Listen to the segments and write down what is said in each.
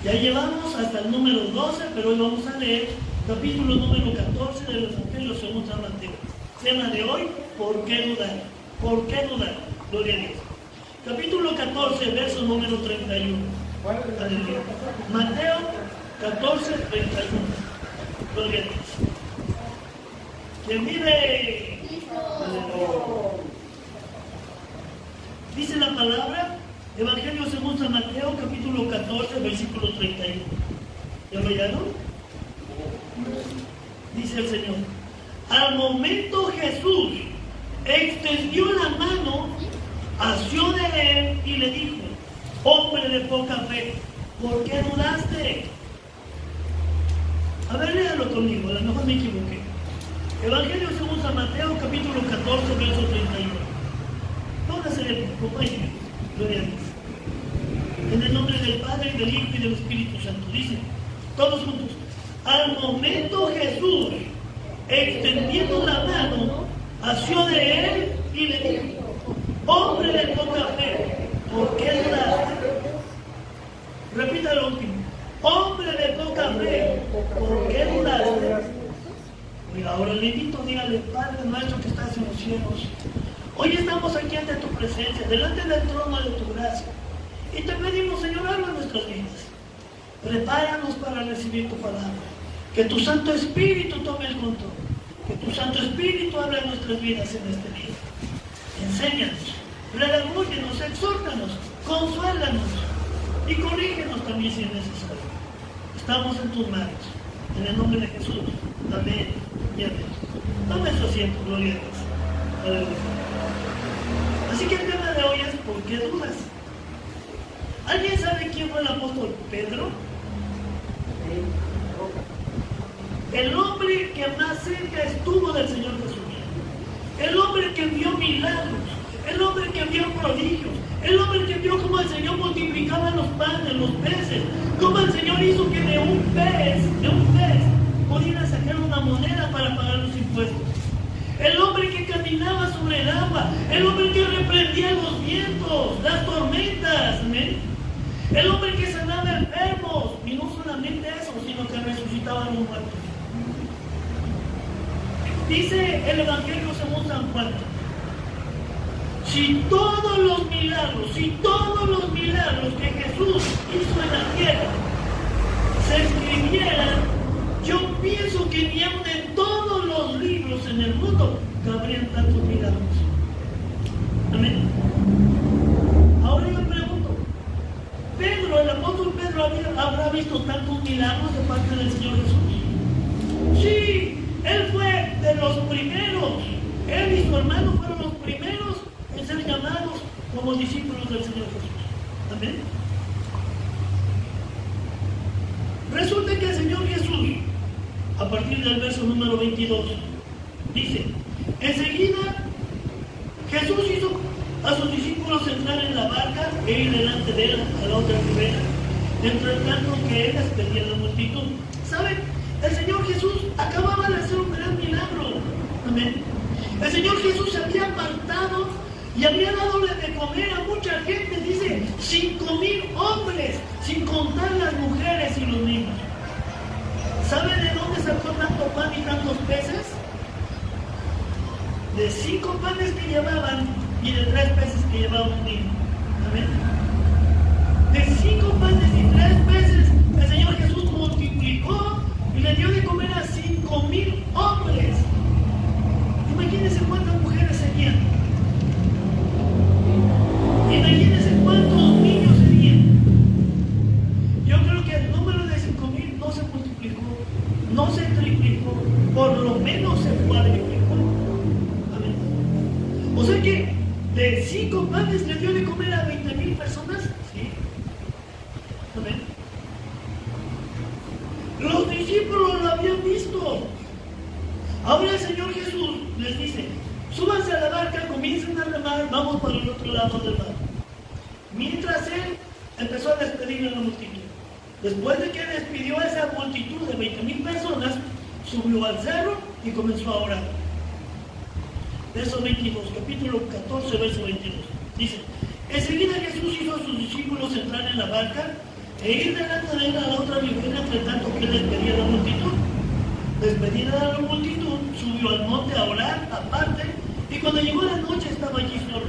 Ya llevamos hasta el número 12, pero hoy vamos a leer capítulo número 14 del Evangelio según San Mateo. Tema de hoy, ¿por qué dudar? ¿Por qué dudar? Gloria a Dios. Capítulo 14, verso número 31. Aleluya. Mateo 14, 31. Gloria a Dios. ¿Quién vive? Dice la palabra, Evangelio según San Mateo, capítulo 14, versículo 31. ¿Ya lo hallaron? Dice el Señor. Al momento Jesús extendió la mano, asió de él y le dijo: hombre de poca fe, ¿por qué dudaste? A ver, léalo conmigo, a lo mejor me equivoqué. Evangelio según San Mateo, capítulo 14, verso 31. Póngase, compañero, gloria a Dios. En el nombre del Padre, del Hijo y del Espíritu Santo. Dice, todos juntos. Al momento Jesús, extendiendo la mano, asió de él y le dijo: hombre de poca fe, ¿por qué dudaste? Repita lo último. Hombre de poca fe, ¿por qué dudaste? Mira, ahora le invito, dígale: Padre nuestro que estás en los cielos, hoy estamos aquí ante tu presencia, delante del trono de tu gracia, y te pedimos, Señor, habla nuestras vidas. Prepáranos para recibir tu palabra. Que tu Santo Espíritu tome el control. Que tu Santo Espíritu hable en nuestras vidas en este día. Enséñanos, redagúyenos, exhórtanos, consuélanos y corrígenos también si es necesario. Estamos en tus manos. En el nombre de Jesús. Amén y amén. Tome su asiento, gloria a Dios. Aleluya. Así que el tema de hoy es: ¿por qué dudas? ¿Alguien sabe quién fue el apóstol Pedro? El hombre que más cerca estuvo del Señor Jesús. El hombre que vio milagros. El hombre que vio prodigios. El hombre que vio cómo el Señor multiplicaba los panes, los peces. Cómo el Señor hizo que de un pez, pudieran sacar una moneda para pagar los impuestos. El hombre que caminaba sobre el agua. El hombre que reprendía los vientos, las tormentas. ¿Amén? El hombre que sanaba enfermos. Y no solamente eso, sino que resucitaba a los muertos. Dice el Evangelio según San Juan: si todos los milagros que Jesús hizo en la tierra se escribieran, yo pienso que ni aun en todos los libros en el mundo cabrían tantos milagros. Amén. Ahora yo me pregunto, el apóstol Pedro habrá visto tantos milagros de parte del Señor Jesús. Sí, él fue de los primeros. Él y su hermano fueron los primeros en ser llamados como discípulos del Señor Jesús. Amén. Resulta que el Señor Jesús, a partir del verso número 22, dice: enseguida Jesús hizo a sus discípulos entrar en la barca e ir delante de él a la otra ribera, entre tanto que él despedía a la multitud. ¿Saben? El Señor Jesús acababa de hacer un gran milagro. Amén. El Señor Jesús se había apartado y había dado de comer a mucha gente. Dice, 5,000 hombres, sin contar las mujeres y los niños. ¿Sabe de dónde sacó tanto pan y tantos peces? De 5 panes que llevaban y de 3 peces que llevaba un niño. Amén. De 5 panes y 3 peces, el Señor Jesús multiplicó y le dio de comer a 5,000 hombres. Imagínense cuántas mujeres serían. Imagínense cuántos niños serían. Yo creo que el número de 5,000 no se multiplicó, no se triplicó, por lo menos se cuadriplicó. Amén. O sea que de 5 panes le dio de comer a 20,000 personas. Sí. Amén. Los discípulos lo habían visto. Ahora el Señor Jesús les dice: súbanse a la barca, comiencen a remar, vamos para el otro lado del mar. Mientras él empezó a despedir a la multitud. Después de que despidió a esa multitud de 20,000 personas, subió al cerro y comenzó a orar. Verso 22, capítulo 14, verso 22. Dice: enseguida Jesús hizo a sus discípulos entrar en la barca e ir delante de él a la otra vivienda, entre tanto que él despedía a la multitud. Despedida de la multitud, subió al monte a orar aparte, y cuando llegó la noche estaba allí solo.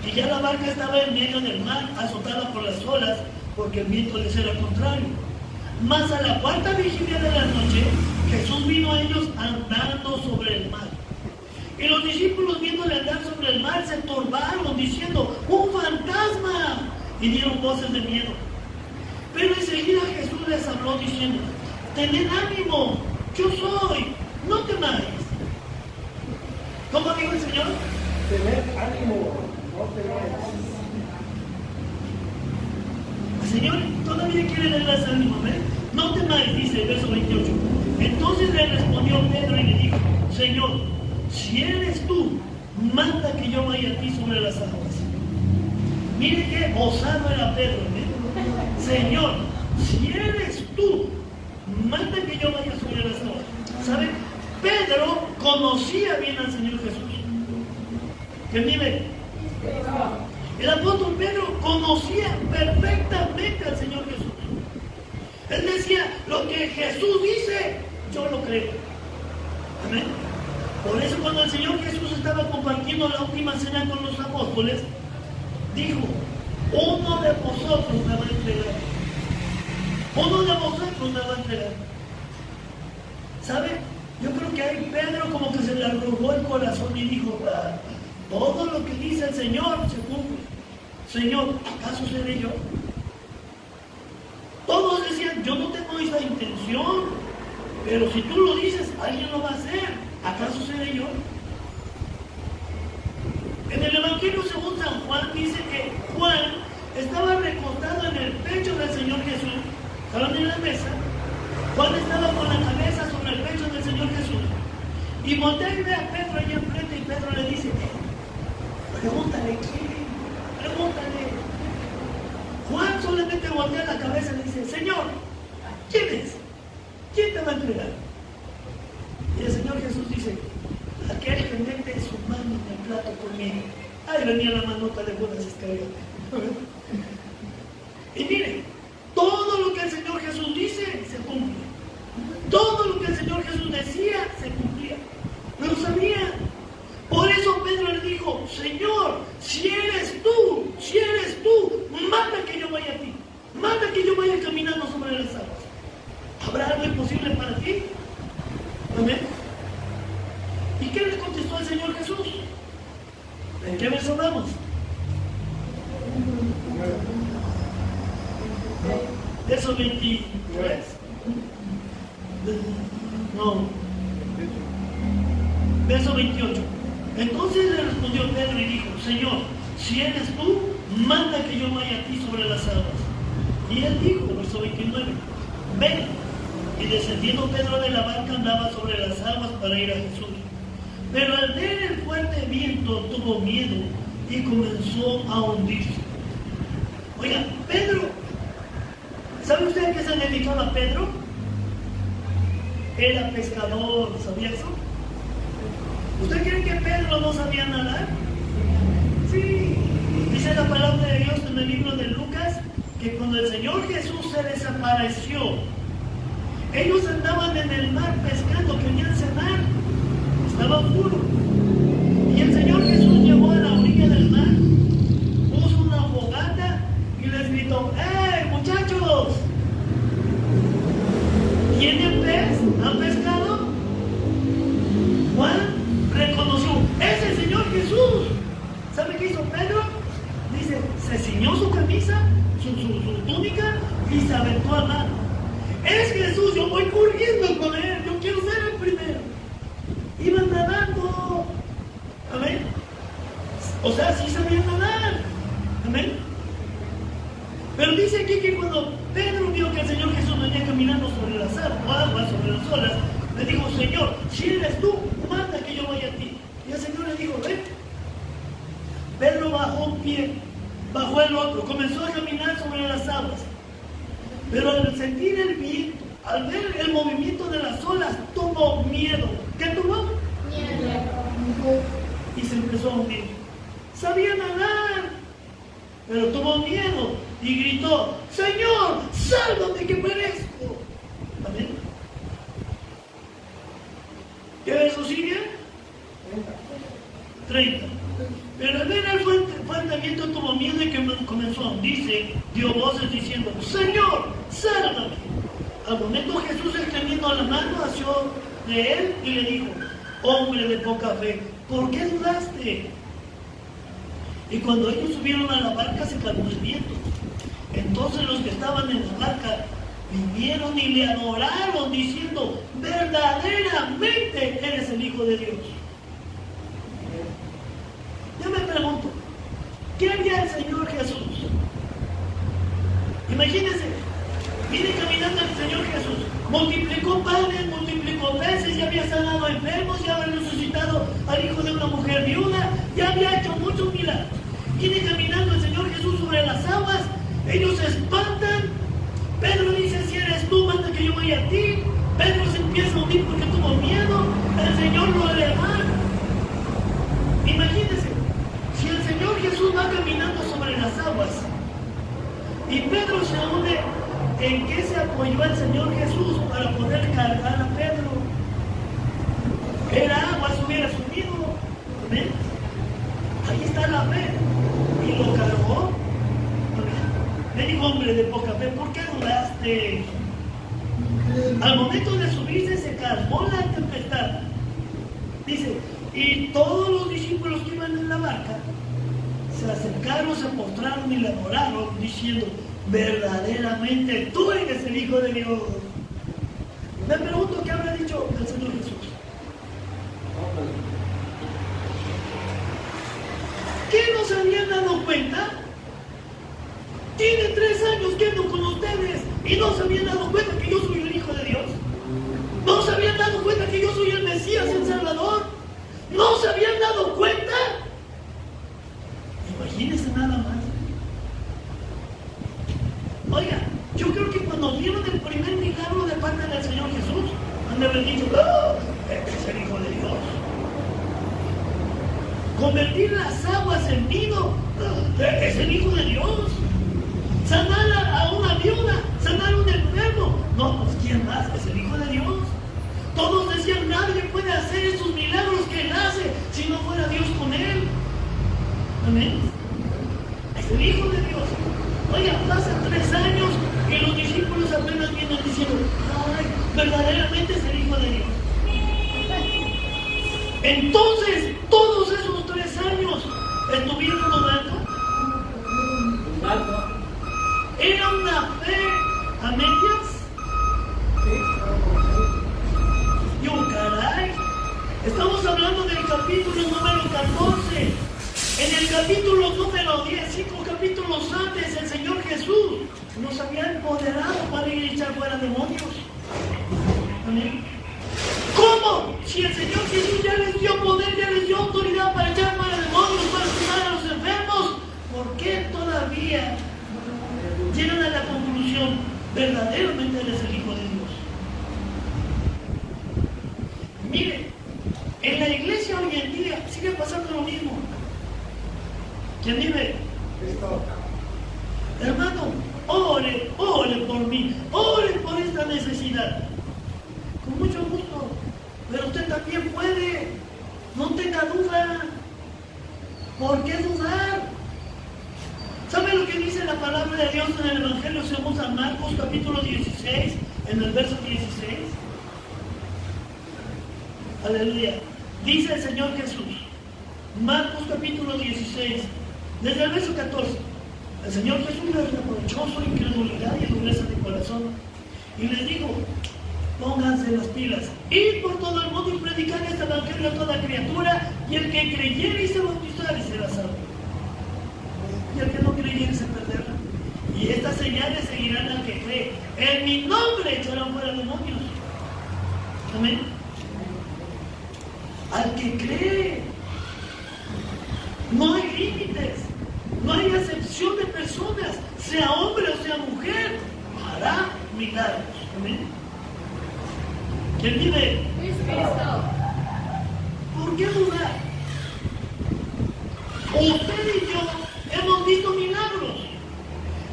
Y ya la barca estaba en medio del mar, azotada por las olas, porque el viento les era contrario. Mas a la cuarta vigilia de la noche, Jesús vino a ellos andando sobre el mar. Y los discípulos, viéndole andar sobre el mar, se turbaron, diciendo: ¡un fantasma! Y dieron voces de miedo. Pero enseguida Jesús les habló diciendo: tened ánimo, yo soy, no temáis. ¿Cómo dijo el Señor? Tened ánimo, no temáis. El Señor todavía quiere darles ánimo, ¿ves? No temáis, dice el verso 28. Entonces le respondió Pedro y le dijo: Señor, si eres tú, manda que yo vaya a ti sobre las aguas. Mire qué osado era Pedro, ¿eh? Señor, si eres tú, manda que yo vaya sobre las aguas. ¿Sabe? Pedro conocía bien al Señor Jesús. ¿Qué nivel? El apóstol Pedro conocía perfectamente al Señor Jesús. Él decía: lo que Jesús dice, yo lo creo. Amén. Por eso cuando el Señor Jesús estaba compartiendo la última cena con los apóstoles, dijo: uno de vosotros me va a entregar. Uno de vosotros me va a entregar. ¿Sabe? Yo creo que ahí Pedro como que se le arrugó el corazón y dijo: todo lo que dice el Señor se cumple. Señor, ¿acaso seré yo? Todos decían: yo no tengo esa intención, pero si tú lo dices, alguien lo va a hacer. ¿Acaso seré yo? En el Evangelio según San Juan dice que Juan estaba recostado en el pecho del Señor Jesús. Estaban en la mesa. Juan estaba con la cabeza sobre el pecho del Señor Jesús. Y voltea y ve a Pedro ahí enfrente, y Pedro le dice: pregúntale quién, pregúntale. Juan solamente voltea la cabeza y le dice: Señor, ¿quién es? ¿Quién te va a entregar? Y el Señor Jesús dice: aquel que mete su mano en el plato conmigo. Ahí venía la manota de Judas Iscariote. Y miren, todo lo que el Señor Jesús dice, se cumple. Todo lo que el Señor Jesús decía, se cumplía. Lo sabía. Por eso Pedro le dijo: Señor, si eres tú, manda que yo vaya a ti. Manda que yo vaya caminando sobre las aguas. ¿Habrá algo imposible para ti? Amén. ¿Y qué le contestó el Señor Jesús? ¿En qué verso vamos? Verso 23. No. Verso 28. Entonces le respondió Pedro y dijo: Señor, si eres tú, manda que yo vaya a ti sobre las aguas. Y él dijo, verso 29, ven. Y descendiendo Pedro de la barca, andaba sobre las aguas para ir a Jesús. Pero al ver el fuerte viento tuvo miedo y comenzó a hundirse. Oiga, Pedro, ¿sabe usted a qué se dedicaba Pedro? Era pescador, ¿sabía eso? ¿Usted cree que Pedro no sabía nadar? Sí. Dice la palabra de Dios en el libro de Lucas que cuando el Señor Jesús se desapareció, ellos andaban en el mar pescando, querían cenar, estaba oscuro. Y el Señor Jesús llegó a la orilla del mar, puso una fogata y les gritó: ¡hey, muchachos! ¿Tienen pez? ¿Han pescado? Juan reconoció: ¡es el Señor Jesús! ¿Sabe qué hizo Pedro? Dice, se ciñó su camisa, su túnica y se aventó al mar. Es Jesús, yo voy corriendo con él, yo quiero ser el primero. Iban nadando. Amén. O sea, sí sabían nadar. Amén. Pero dice aquí que cuando Pedro vio que el Señor Jesús venía caminando sobre las aguas, sobre las olas, le dijo: Señor, si eres tú, manda que yo vaya a ti. Y el Señor le dijo: ven. Pedro bajó un pie, bajó el otro, comenzó a caminar sobre las aguas. Pero al sentir el viento, al ver el movimiento de las olas, tuvo miedo. ¿Qué tuvo? Miedo. Y se empezó a hundir. Sabía nadar, pero tuvo miedo y gritó: Señor, sálvame que perezco. Amén. ¿Qué verso sigue? 30. Pero al ver el fuerteamiento tuvo miedo y que comenzó a hundirse, dio voces diciendo, Señor, sálvame. Al momento Jesús extendiendo la mano asió de él y le dijo, hombre de poca fe, ¿por qué dudaste? Y cuando ellos subieron a la barca se calmó el viento. Entonces los que estaban en la barca vinieron y le adoraron diciendo, verdaderamente eres el Hijo de Dios. Yo me pregunto, ¿qué haría el Señor Jesús? Imagínense, viene caminando el Señor Jesús, multiplicó panes, multiplicó peces, ya había sanado enfermos, ya había resucitado al hijo de una mujer viuda, ya había hecho muchos milagros. Viene caminando el Señor Jesús sobre las aguas, ellos se espantan. Pedro dice, si eres tú, manda que yo vaya a ti. Pedro se empieza a hundir porque tuvo miedo, el Señor lo levanta. Imagínense, si el Señor Jesús va caminando sobre las aguas y Pedro se hunde, ¿en qué se apoyó el Señor Jesús para poder cargar a Pedro? Era agua, se hubiera subido. ¿Ven? Ahí está la fe. Y lo cargó. Le dijo, hombre de poca fe, ¿por qué dudaste? Al momento de subirse se calmó la tempestad. Dice, y todos los discípulos que iban en la barca se acercaron, se postraron y le adoraron, diciendo, verdaderamente tú eres el Hijo de Dios. Me pregunto qué habrá dicho el Señor Jesús. ¿Qué no se habían dado cuenta? Tiene 3 años que ando con ustedes y no se habían dado cuenta que yo soy el Hijo de Dios. No se habían dado cuenta que yo soy el Mesías, el Salvador. No se habían dado cuenta. Imagínense nada más. Oiga, yo creo que cuando vieron el primer milagro de parte del Señor Jesús, han de haber dicho, ¡oh! Este es el Hijo de Dios. Convertir las aguas en vino, ¡oh! Es el Hijo de Dios. Sanar a una viuda, sanar a un enfermo. No, pues ¿quién más? Es el Hijo de Dios. Todos decían, nadie puede hacer esos milagros que Él hace si no fuera Dios con Él. Amén. Es el Hijo de Dios. Oiga, pasan 3 años y los discípulos apenas vienen diciendo, ay, verdaderamente es el Hijo de Dios. Entonces, todos esos 3 años estuvieron dudando. ¿Era una fe a medias? Yo, caray, estamos hablando del capítulo número 14. En el capítulo número 10, 5 capítulos antes, el Señor Jesús nos había empoderado para ir a echar fuera demonios. Amén. ¿Cómo? Si el Señor Jesús ya les dio poder, ya les dio autoridad para echar fuera demonios, para sanar a los enfermos, ¿por qué todavía llegan a la conclusión, verdaderamente Él es el Hijo de Dios? Mire, en la iglesia hoy en día sigue pasando lo mismo. ¿Quién vive? Hermano, ore por mí, ore por esta necesidad. Con mucho gusto, pero usted también puede, no tenga duda. ¿Por qué dudar? ¿Sabe lo que dice la palabra de Dios en el Evangelio según San Marcos, capítulo 16, en el verso 16? Aleluya. Dice el Señor Jesús, Marcos capítulo 16, desde el verso 14. El Señor Jesús les reprochó su incredulidad y dureza de corazón y les dijo, pónganse las pilas, id por todo el mundo y predicar este evangelio a toda criatura, y el que creyere y se bautizare será salvo, y el que no creyere se perderá. Y estas señales seguirán al que cree. En mi nombre echarán fuera demonios. Amén. Al que cree. No hay límites, no hay acepción de personas, sea hombre o sea mujer, hará milagros. Amén. ¿Quién vive? ¿Por qué dudar? Usted y yo hemos visto milagros.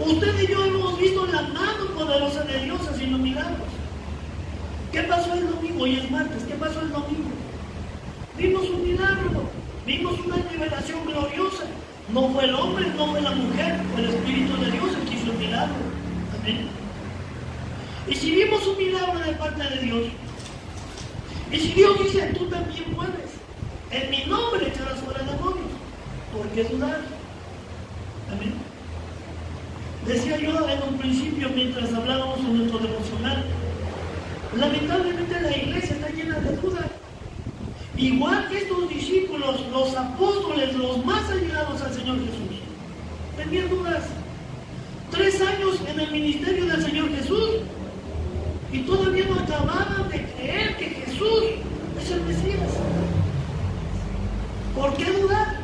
Usted y yo hemos visto la mano poderosa poderosa de Dios haciendo milagros. ¿Qué pasó el domingo? Hoy es martes. ¿Qué pasó el domingo? Vimos un milagro, vimos una liberación gloriosa. No fue el hombre, no fue la mujer, fue el Espíritu de Dios el que hizo el milagro. Amén. Y si vimos un milagro de parte de Dios, y si Dios dice, tú también puedes, en mi nombre echarás fuera demonios, ¿por qué dudar? Amén. Decía yo en un principio, mientras hablábamos en nuestro devocional, lamentablemente la iglesia está llena de dudas. Igual que estos discípulos, los apóstoles, los más allegados al Señor Jesús, tenían dudas. 3 años en el ministerio del Señor Jesús y todavía no acababan de creer que Jesús es el Mesías. ¿Por qué dudar?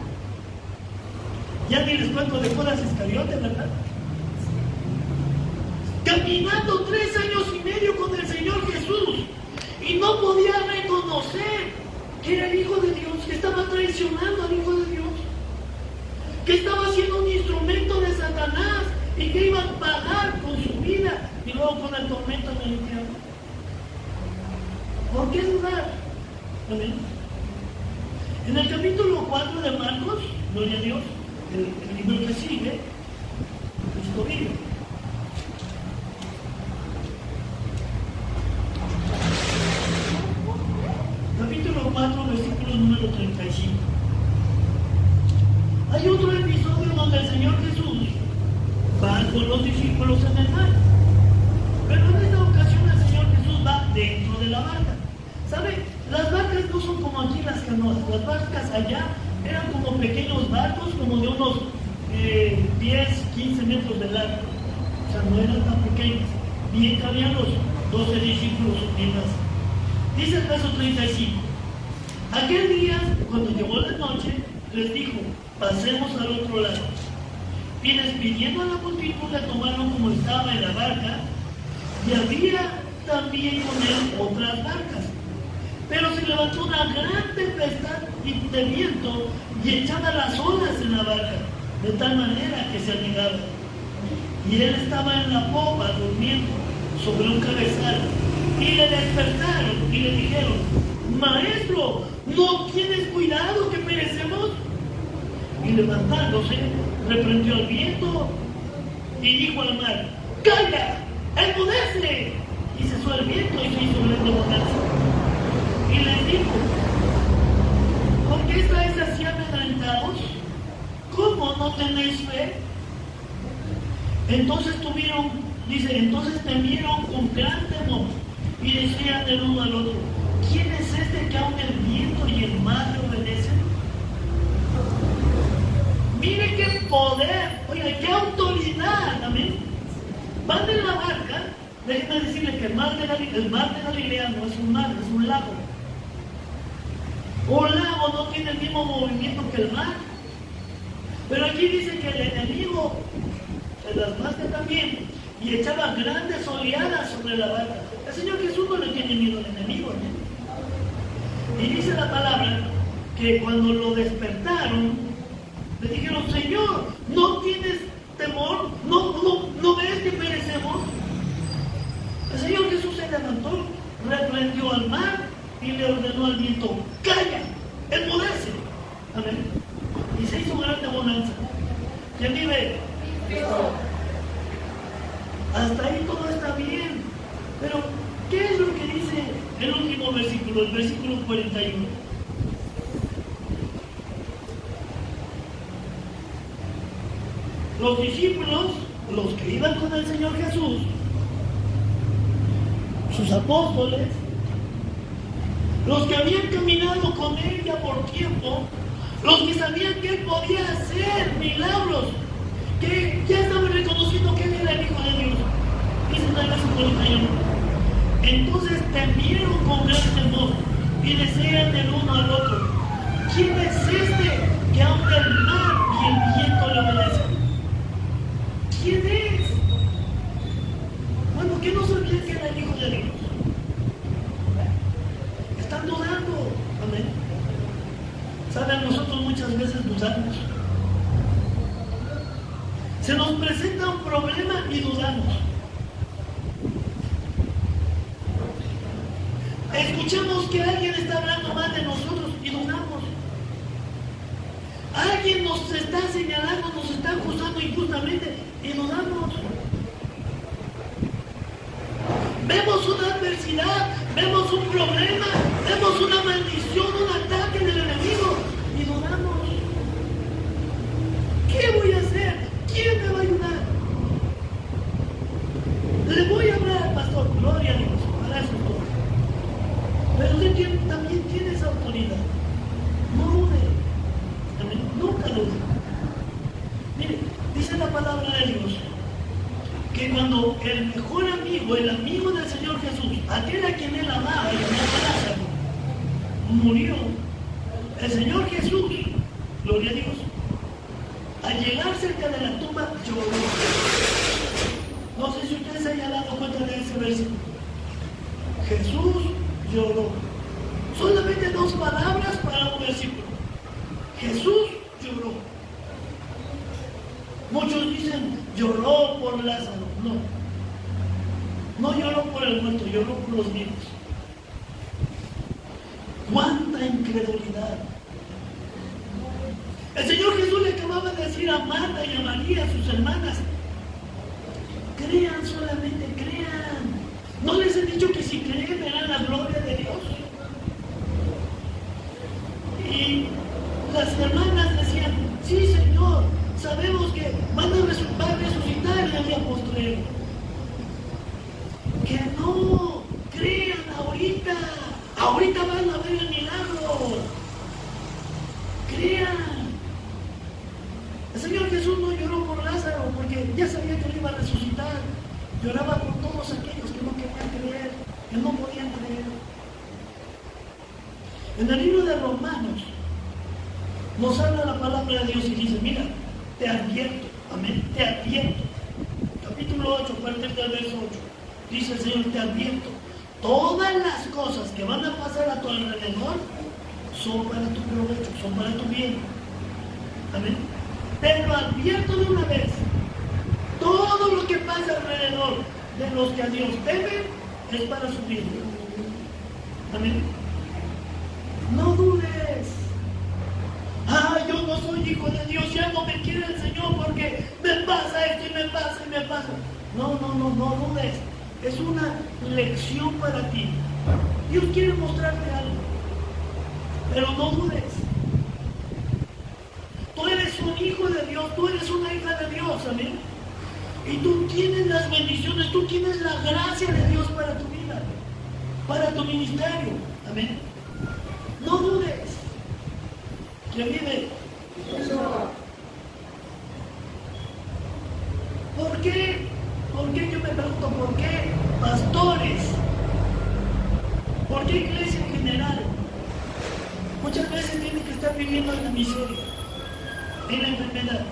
Ya ni les cuento de Judas Iscariote, ¿verdad? Caminando 3 años y medio con el Señor Jesús y no podía reconocer que era el Hijo de Dios, que estaba traicionando al Hijo de Dios, que estaba siendo un instrumento de Satanás y que iba a pagar con su vida y luego con el tormento en el infierno. ¿Por qué dudar? Amén. En el capítulo 4 de Marcos, gloria a Dios, el libro que sigue, Cristo vive. Capítulo 4, versículo número 35. Hay otro episodio donde el Señor Jesús va con los discípulos en el mar. Pero en esta ocasión el Señor Jesús va dentro de la barca. ¿Sabe? Las barcas no son como aquí las canoas. Las barcas allá eran como pequeños barcos, como de unos 10, 15 metros de largo. O sea, no eran tan pequeños. Bien cabían los 12 discípulos en más. Dice el verso 35. Aquel día, cuando llegó la noche, les dijo, pasemos al otro lado. Y despidiendo a la multitud, le tomaron como estaba en la barca, y había también con él otras barcas. Pero se levantó una gran tempestad de viento y echaba las olas en la barca, de tal manera que se anegaba. Y él estaba en la popa durmiendo sobre un cabezal. Y le despertaron y le dijeron, Maestro, ¿no tienes cuidado que perecemos? Y levantándose, reprendió al viento y dijo al mar, ¡Calla! ¡Enmudece! Y cesó el viento y se hizo grande bonanza. Y les dijo, ¿por qué estáis así amedrentados? ¿Cómo no tenéis fe? Entonces temieron con gran temor y decían del uno al otro, ¿quién es este que aun el viento y el mar le obedecen? Mire qué poder, oiga, qué autoridad, amén. Van en la barca, déjenme decirles que el mar de Galilea no es un mar, es un lago. Un lago no tiene el mismo movimiento que el mar. Pero aquí dice que el enemigo se las masca también y echaba grandes oleadas sobre la barca. El Señor Jesús no le tiene miedo al enemigo, ¿no? Y dice la palabra que cuando lo despertaron, le dijeron, Señor, ¿no tienes temor? ¿No ves que perecemos? El Señor Jesús se levantó, reprendió al mar y le ordenó al viento, ¡calla! ¡Enmudece! Amén. Y se hizo grande bonanza. ¿Quién vive? Hasta ahí todo está bien. Pero, ¿qué es lo que dice el último versículo, el versículo 41? Los discípulos, los que iban con el Señor Jesús, sus apóstoles, los que habían caminado con él ya por tiempo, los que sabían que él podía hacer milagros, que ya estaban reconociendo que él era el Hijo de Dios. Dice en el verso 41. Entonces temieron con gran temor y decían el uno al otro, ¿quién es este que aun el mar y el viento le obedecen? ¿Quién es? Bueno, ¿qué no sabían que era el Hijo de Dios? Están dudando. Amén. Saben, nosotros muchas veces dudamos. Se nos presenta un problema y dudamos. alguien nos está señalando, nos está acusando injustamente y nos damos. Vemos una adversidad, vemos un problema, vemos una maldición, un ataque del enemigo y dudamos. ¿Qué voy a hacer? ¿Quién me va a ayudar? Le voy a hablar al pastor, gloria a Dios, para eso todo. Pero usted también tiene esa autoridad. No dude, nunca dude. Mire, dice la palabra de Dios que cuando el mejor amigo, el amigo del Señor Jesús, aquel a quien él amaba, llamado Lázaro, murió, el Señor Jesús, gloria a Dios, al llegar cerca de la tumba lloró. No sé si ustedes se hayan dado cuenta de ese versículo. Jesús lloró. Solamente 2 palabras para un versículo. Jesús lloró. Muchos dicen, lloró por Lázaro. No. No lloró por el muerto, lloró por los vivos. ¡Cuánta incredulidad! El Señor Jesús le acababa de decir a Marta y a María, sus hermanas, crean, solamente crean. ¿No les he dicho que si creen verán la gloria de Dios? Y las hermanas decían, sí, Señor, sabemos que va a resucitar el día postrero. Que no, crean ahorita van a ver el milagro. Crean. El Señor Jesús no lloró por Lázaro porque ya sabía que él iba a resucitar. Lloraba por todos aquellos que no querían creer, que no podían creer. En el libro de Romanos nos habla la palabra de Dios y dice, mira, te advierto, amén, te advierto. Capítulo 8, a partir del verso 8, dice el Señor, te advierto, todas las cosas que van a pasar a tu alrededor son para tu provecho, son para tu bien. Amén. Te lo advierto de una vez. Todo lo que pasa alrededor de los que a Dios temen es para su bien. Amén. No dudes. Yo no soy hijo de Dios, ya no me quiere el Señor porque me pasa esto y me pasa y me pasa. No dudes. Es una lección para ti. Dios quiere mostrarte algo, pero no dudes. Tú eres un hijo de Dios, tú eres una hija de Dios, amén. Y tú tienes las bendiciones, tú tienes la gracia de Dios para tu vida, para tu ministerio, amén. No dudes. Que vive. ¿Por qué? Yo me pregunto, ¿por qué pastores? ¿Por qué iglesia en general? Muchas veces tienen que estar viviendo en la miseria, en la enfermedad.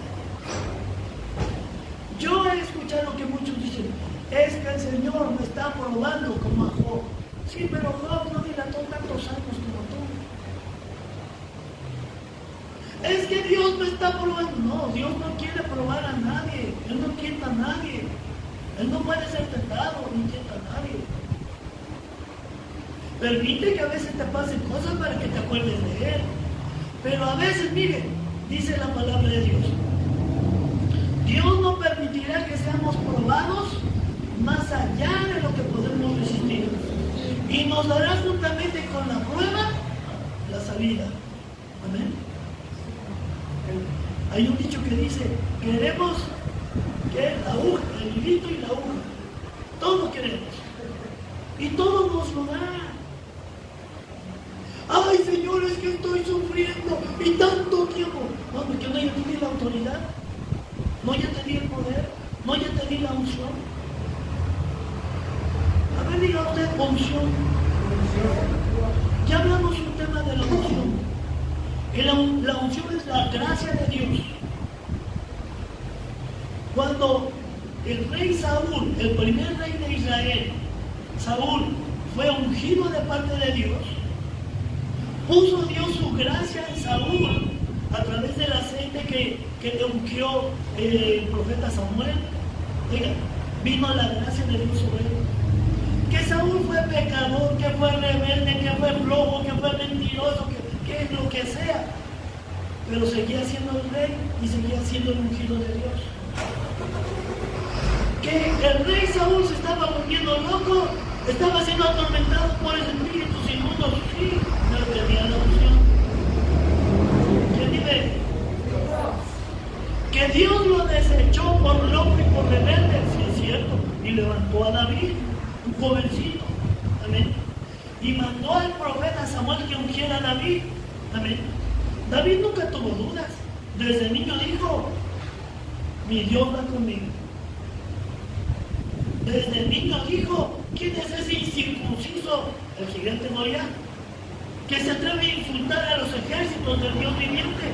Yo he escuchado que muchos dicen, es que el Señor me está probando como a Job. Sí, pero Job no dilató tantos años como tú. Es que Dios me está probando. No, Dios no quiere probar a nadie. Él no tienta a nadie. Él no puede ser tentado ni tienta a nadie. Permite que a veces te pasen cosas para que te acuerdes de Él. Pero a veces, miren, dice la palabra de Dios, Dios no permitirá que seamos probados más allá de lo que podemos resistir. Y nos dará juntamente con la prueba la salida. Amén. Hay un dicho que dice, queremos que la aguja, el hilito y la aguja. Todos queremos. Y todo nos lo da. Ay, Señor, es que estoy sufriendo y tanto tiempo. No, porque no ya te di la autoridad, no ya te di el poder, no ya te di la unción. A ver, diga usted, unción. Ya hablamos un tema de la unción. La unción es la gracia de Dios. Cuando el rey Saúl, el primer rey de Israel, Saúl, fue ungido de parte de Dios, puso Dios su gracia en Saúl a través del aceite que le ungió el profeta Samuel. Oiga, vino la gracia de Dios sobre él. Que Saúl fue pecador, que fue rebelde, que fue flojo, que fue mentiroso, que lo que sea. pero seguía siendo el rey y seguía siendo el ungido de Dios. Que el rey Saúl se estaba volviendo loco, estaba siendo atormentado por espíritus inmundos, sí, pero tenía la unción. ¿Quién vive? Que Dios lo desechó por loco y por rebelde, sí es cierto, y levantó a David, un jovencito, amén, y mandó al profeta Samuel que ungiera a David, amén. David nunca tuvo dudas, desde niño dijo, mi Dios va conmigo. Desde niño dijo, ¿quién es ese incircunciso? El gigante Goliat, que se atreve a insultar a los ejércitos del Dios viviente.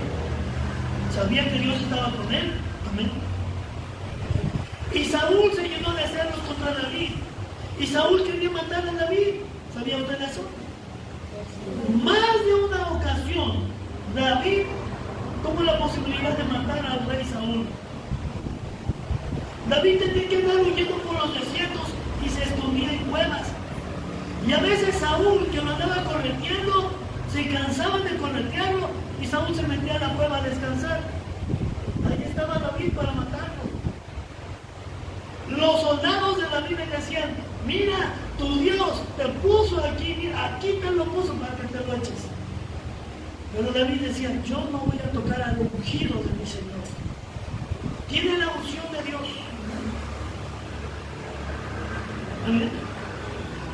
Sabía que Dios estaba con él, amén. Y Saúl se llenó de celos contra David, y Saúl quería matar a David. ¿Sabía usted eso? Más de una ocasión David tuvo la posibilidad de matar al rey Saúl. David tenía que andar huyendo por los desiertos y se escondía en cuevas. Y a veces Saúl, que lo andaba correteando, se cansaban de corretearlo y Saúl se metía a la cueva a descansar. Ahí estaba David para matarlo. Los soldados de David le decían, mira, tu Dios te puso aquí, mira, aquí te lo puso para que te lo eches. Pero David decía, yo no voy a tocar al ungido de mi Señor. Tiene la unción de Dios. ¿Amén?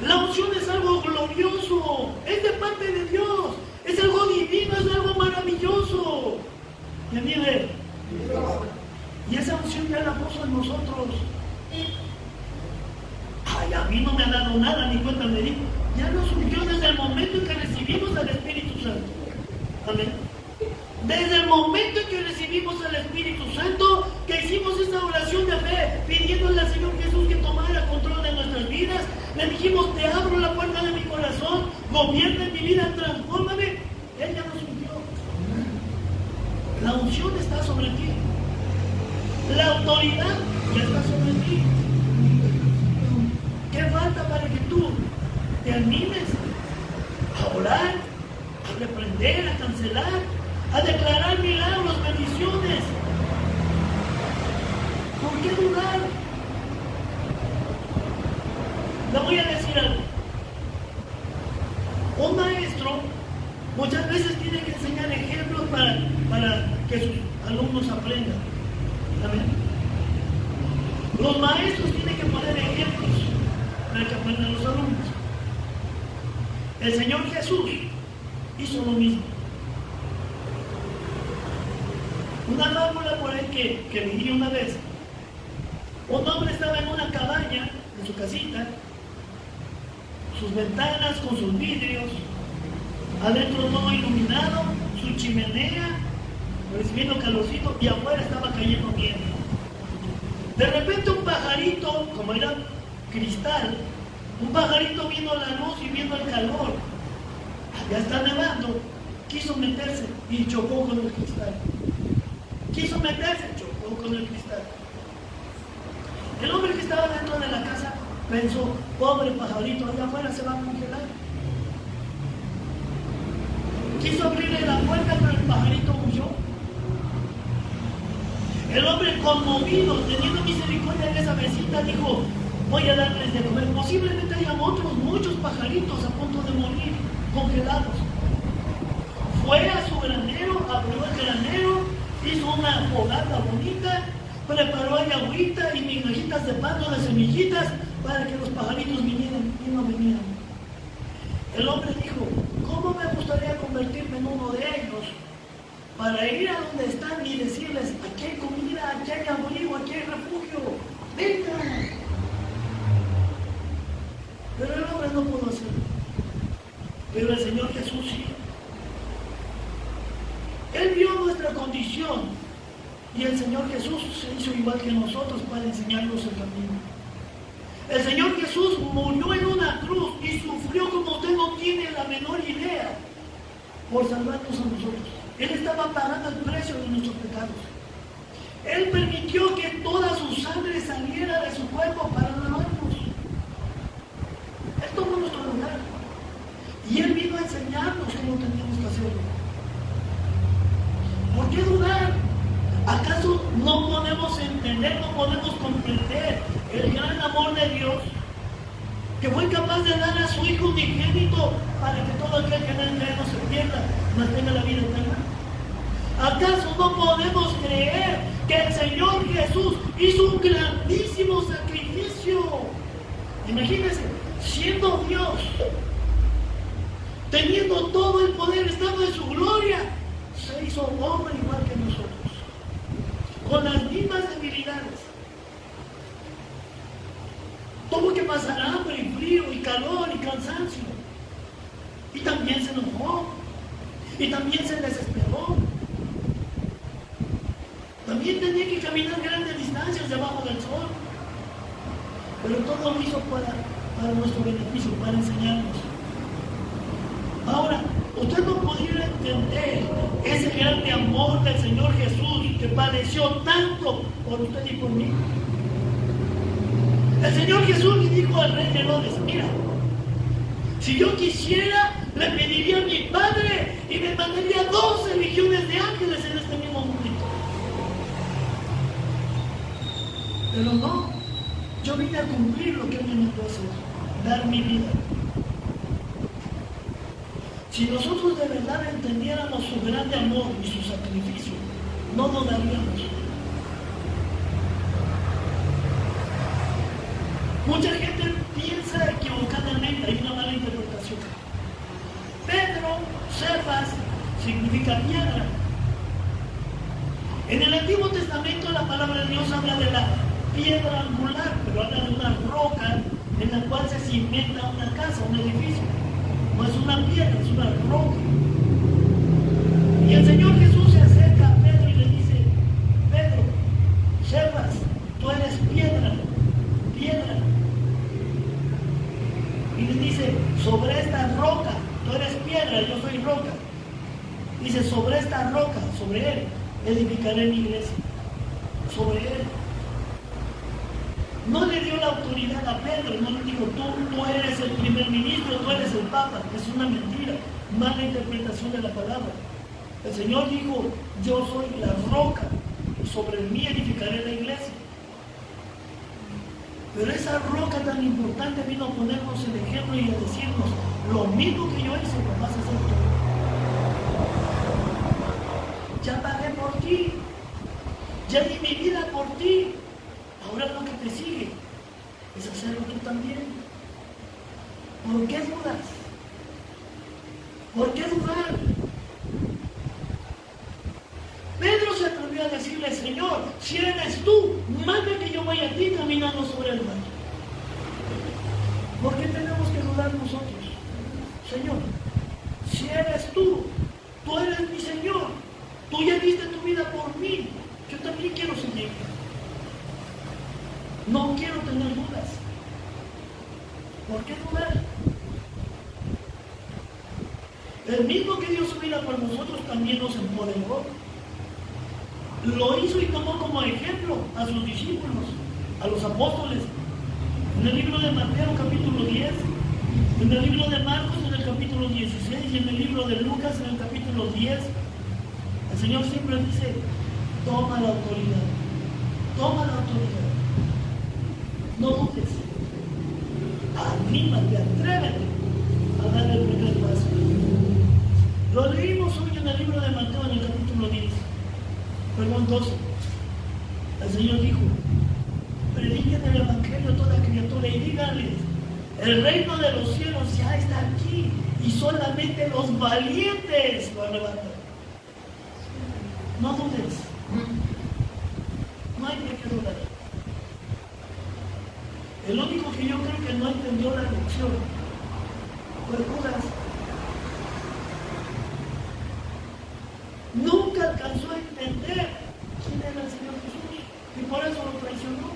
La unción es algo glorioso, es de parte de Dios, es algo divino, es algo maravilloso. ¿Y a mí ver? Y esa unción ya la puso en nosotros. Ay, a mí no me ha dado nada, ni cuenta me di. Ya nos ungió desde el momento en que recibimos al Espíritu Santo. Amén. Desde el momento en que recibimos al Espíritu Santo, que hicimos esta oración de fe, pidiéndole al Señor Jesús que tomara control de nuestras vidas, le dijimos, te abro la puerta de mi corazón, gobierna en mi vida, transfórmame. Él ya nos ungió. La unción está sobre ti. La autoridad ya está sobre ti. ¿Qué falta para que tú te animes a orar, a reprender, a cancelar, a declarar milagros, bendiciones? ¿Por qué dudar? Le voy a decir algo. Un maestro muchas veces tiene que enseñar ejemplos para que sus alumnos aprendan. ¿Amén? Los maestros tienen que poner ejemplos para que aprendan los alumnos. El Señor Jesús hizo lo mismo. Una fábula por ahí que viví una vez. Un hombre estaba en una cabaña, en su casita, sus ventanas con sus vidrios, adentro todo iluminado, su chimenea, recibiendo calorcito, y afuera estaba cayendo nieve. De repente un pajarito, como era cristal, un pajarito viendo la luz y viendo el calor, ya está nevando, quiso meterse y chocó con el cristal. Quiso meterse, chocó con el cristal. El hombre que estaba dentro de la casa pensó, pobre pajarito, allá afuera se va a congelar. Quiso abrirle la puerta, pero el pajarito huyó. El hombre conmovido, teniendo misericordia de esa vecina, dijo, voy a darles de comer. Posiblemente hayan otros muchos pajaritos a punto de morir, congelados. Fue a su granero, abrió el granero, hizo una fogata bonita, preparó ahí agüita y migajitas de pan o de semillitas para que los pajaritos vinieran y no venían. El hombre dijo, ¿cómo me gustaría convertirme en uno de ellos para ir a donde están y decirles, aquí hay comida, aquí hay abrigo, aquí hay refugio, vengan? Pero el hombre no pudo hacerlo. Pero el Señor Jesús sí. Él vio nuestra condición y el Señor Jesús se hizo igual que nosotros para enseñarnos el camino. El Señor Jesús murió en una cruz y sufrió como usted no tiene la menor idea por salvarnos a nosotros. Él estaba pagando el precio de nuestros pecados. Él permitió que toda su sangre saliera de su cuerpo para lavarnos. Él tomó nuestro lugar y Él vino a enseñarnos cómo teníamos que hacerlo. que fue capaz de dar a su Hijo unigénito para que todo aquel que en él cree no se pierda, mas tenga la vida eterna? ¿Acaso no podemos creer que el Señor Jesús hizo un grandísimo sacrificio? Imagínense, siendo Dios, teniendo todo el poder, estando en su gloria, se hizo hombre igual que nosotros, con las mismas debilidades. Tuvo que pasar hambre y frío y calor y cansancio. Y también se enojó. Y también se desesperó. También tenía que caminar grandes distancias debajo del sol. Pero todo lo hizo para nuestro beneficio, para enseñarnos. Ahora, usted no pudiera entender ese grande amor del Señor Jesús que padeció tanto por usted y por mí. El Señor Jesús le dijo al rey Herodes: mira, si yo quisiera, le pediría a mi Padre y me mandaría 12 legiones de ángeles en este mismo momento. Pero no, yo vine a cumplir lo que Él me mandó a hacer, dar mi vida. Si nosotros de verdad entendiéramos su grande amor y su sacrificio, no dudaríamos. Mucha gente piensa equivocadamente, hay una mala interpretación. Pedro, Cefas, significa piedra. En el Antiguo Testamento la palabra de Dios habla de la piedra angular, pero habla de una roca en la cual se cimenta una casa, un edificio. No es una piedra, es una roca. Y el Señor Jesús se acerca a Pedro y le dice: Pedro, Cefas, tú eres piedra, piedra. Y le dice: sobre esta roca, tú eres piedra, yo soy roca. Dice: sobre esta roca, sobre él, edificaré mi iglesia. Sobre él. No le dio la autoridad a Pedro, no le dijo: tú eres el primer ministro, tú eres el papa. Es una mentira, mala interpretación de la palabra. El Señor dijo: yo soy la roca, y sobre mí edificaré la iglesia. Pero esa roca tan importante vino a ponernos el ejemplo y a decirnos: lo mismo que yo hice, lo vas a hacer tú. Ya pagué por ti, ya di mi vida por ti. Ahora lo que te sigue es hacerlo tú también. ¿Por qué dudas? ¿Por qué dudar? Pedro se atrevió a decirle: Señor, si eres tú, manda que yo vaya a ti caminando sobre el mar. ¿Por qué tenemos que dudar nosotros? Señor, si eres tú, tú eres mi Señor, tú ya diste tu vida por mí, yo también quiero seguirte. No quiero tener dudas. ¿Por qué dudar? El mismo que dio su vida por nosotros también nos empoderó. Lo hizo y tomó como ejemplo a sus discípulos, a los apóstoles. En el libro de Mateo capítulo 10, en el libro de Marcos en el capítulo 16 y en el libro de Lucas en el capítulo 10, el Señor siempre dice: toma la autoridad, toma la autoridad. No dudes, anímate, atrévete a dar el primer paso. Lo leímos hoy en el libro de Mateo en el capítulo 12. El Señor dijo: prediquen el evangelio a toda criatura y díganles: el reino de los cielos ya está aquí y solamente los valientes lo arrebatan. No dudes, no hay que dudar. El único que yo creo que no entendió la lección fue Judas. Nunca alcanzó a entender quién era el Señor Jesús y por eso lo traicionó.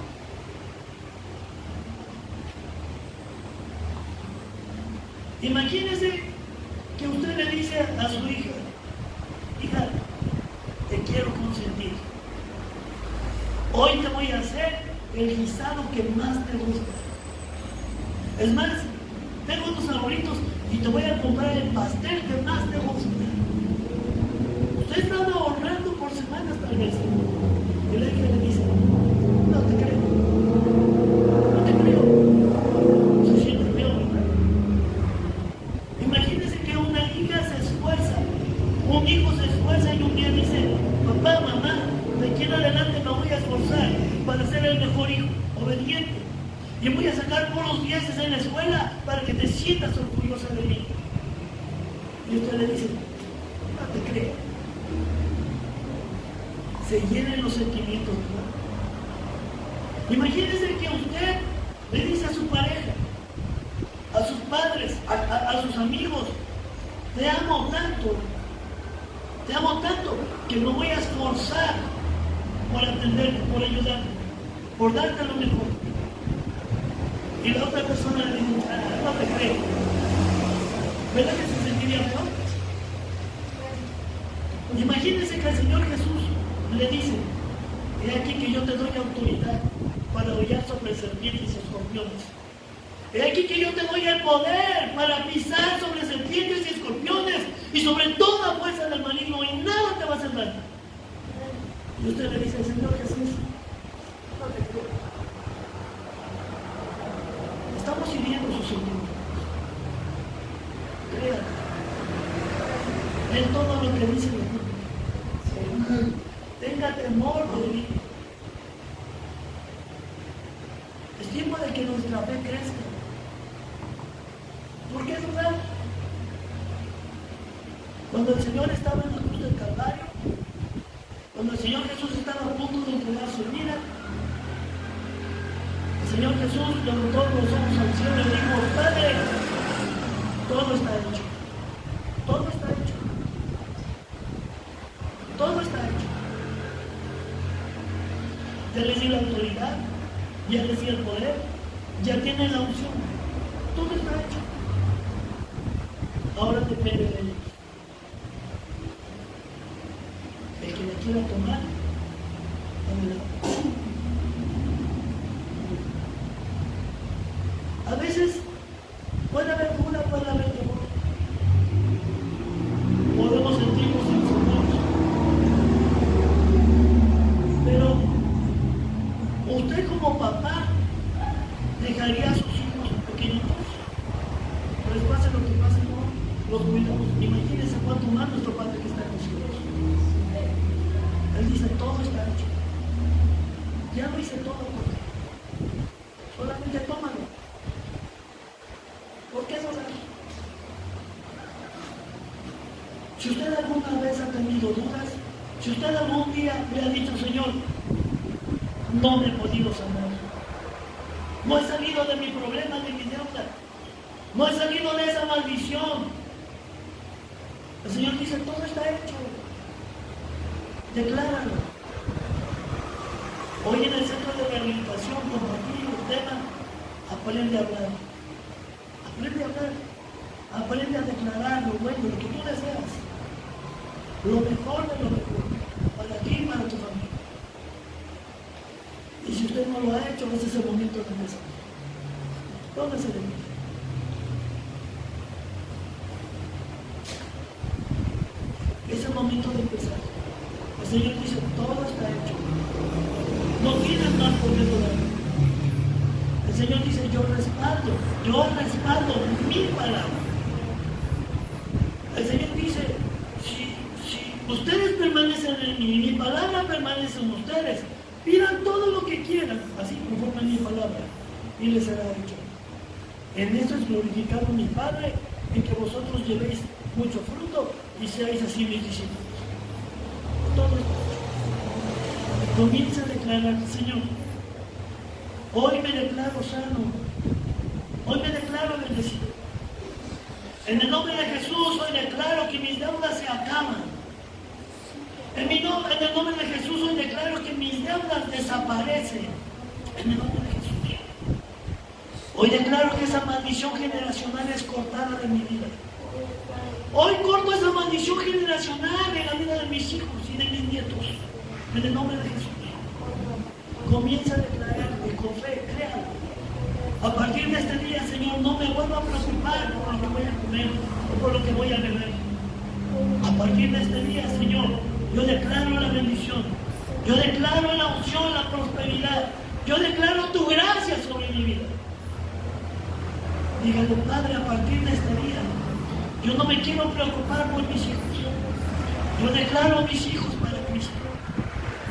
Imagínese que usted le dice a su hija: hija, te quiero consentir. Hoy te voy a hacer el guisado que más te gusta. Es más, tengo unos favoritos y te voy a comprar el pastel que más te gusta. Usted estaba ahorrando por semanas tal vez. Y la hija le dice: no te creo. No te creo. Se siente sacar puros 10 en la escuela para que te sientas orgullosa de mí. Y usted le dice, no te creo. Se hieren los sentimientos, ¿no? Imagínese que usted le dice a su pareja, a sus padres, a sus amigos, te amo tanto que me voy a esforzar por atenderte, por ayudarte, por darte lo mejor. Y la otra persona le dice, no te creo. ¿Verdad que se sentiría mejor? Imagínense que el Señor Jesús le dice, he aquí que yo te doy autoridad para hollar sobre serpientes y escorpiones. He aquí que yo te doy el poder para pisar sobre serpientes y escorpiones y sobre toda fuerza del maligno y nada te va a hacer daño. Y usted le dice al Señor Jesús, no te creo. Estamos hiriendo sus sentimientos. Créanme. En todo lo que dice la Biblia. Tenga temor de mí. Es tiempo de que nuestra fe crezca. ¿Por qué dudar? Cuando el Señor estaba en la cruz del Calvario, cuando el Señor Jesús estaba a punto de entregar su vida, el Señor Jesús levantó los ojos al cielo y dijo, Padre, todo está hecho. Todo está hecho. Todo está hecho. Ya les di la autoridad, ya les di el poder, ya tienen la unción. Todo está hecho. Ahora depende de ellos. El que la quiera tomar, adelante. A veces puede haber duda, puede haber temor. Podemos sentirnos inseguros. Pero usted como papá dejaría a sus hijos pequeñitos. Les pase lo que pase, no los cuidamos. Imagínense cuánto más nuestro Padre que está en los cielos. Él dice, todo está hecho. Ya lo hice todo por ti. Solamente tómalo. ¿Por qué dudar? Si usted alguna vez ha tenido dudas, si usted algún día le ha dicho, Señor, no me he podido sanar, no he salido de mi problema, de mi deuda, no he salido de esa maldición, el Señor dice, todo está hecho. Decláralo. Hoy en el centro de rehabilitación compartí el tema, aprende a hablar. Aprende a hablar. Aprende a declarar lo bueno, lo que tú deseas. Lo mejor de lo mejor. Para ti y para tu familia. Y si usted no lo ha hecho, ese es el momento de empezar. Póngase de pie. Es el momento de empezar. El Señor dice, todo está hecho. No tienes más por qué dudar. El Señor dice, yo respaldo mi palabra. El Señor dice, si ustedes permanecen en mí, mi palabra permanece en ustedes, pidan todo lo que quieran, así conforme a mi palabra, y les será hecho. En eso es glorificado mi Padre, en que vosotros llevéis mucho fruto y seáis así mis discípulos. Todo esto. Comienza a declarar, Señor, hoy me declaro sano, hoy me declaro bendecido. En el nombre de Jesús hoy declaro que mis deudas se acaban. En el nombre de Jesús hoy declaro que mis deudas desaparecen. En el nombre de Jesús. Hoy declaro que esa maldición generacional es cortada de mi vida. Hoy corto esa maldición generacional en la vida de mis hijos y de mis nietos. En el nombre de Jesús. Comienza a declarar con fe, créalo. A partir de este día, Señor, no me vuelvo a preocupar por lo que voy a comer o por lo que voy a beber. A partir de este día, Señor, yo declaro la bendición. Yo declaro la unción, la prosperidad. Yo declaro tu gracia sobre mi vida. Dígale, Padre, a partir de este día, yo no me quiero preocupar por mis hijos. Yo declaro a mis hijos para Cristo.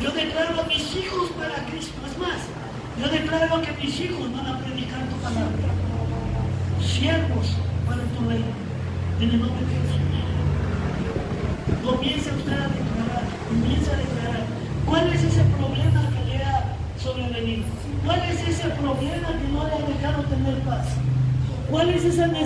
Yo declaro a mis hijos para Cristo. Es más, Yo declaro que mis hijos van a predicar tu palabra. Siervos para tu reino. En el nombre de Jesús. Comienza usted a declarar. Comienza a declarar. ¿Cuál es ese problema que le ha sobrevenido? ¿Cuál es ese problema que no le ha dejado tener paz? ¿Cuál es esa necesidad?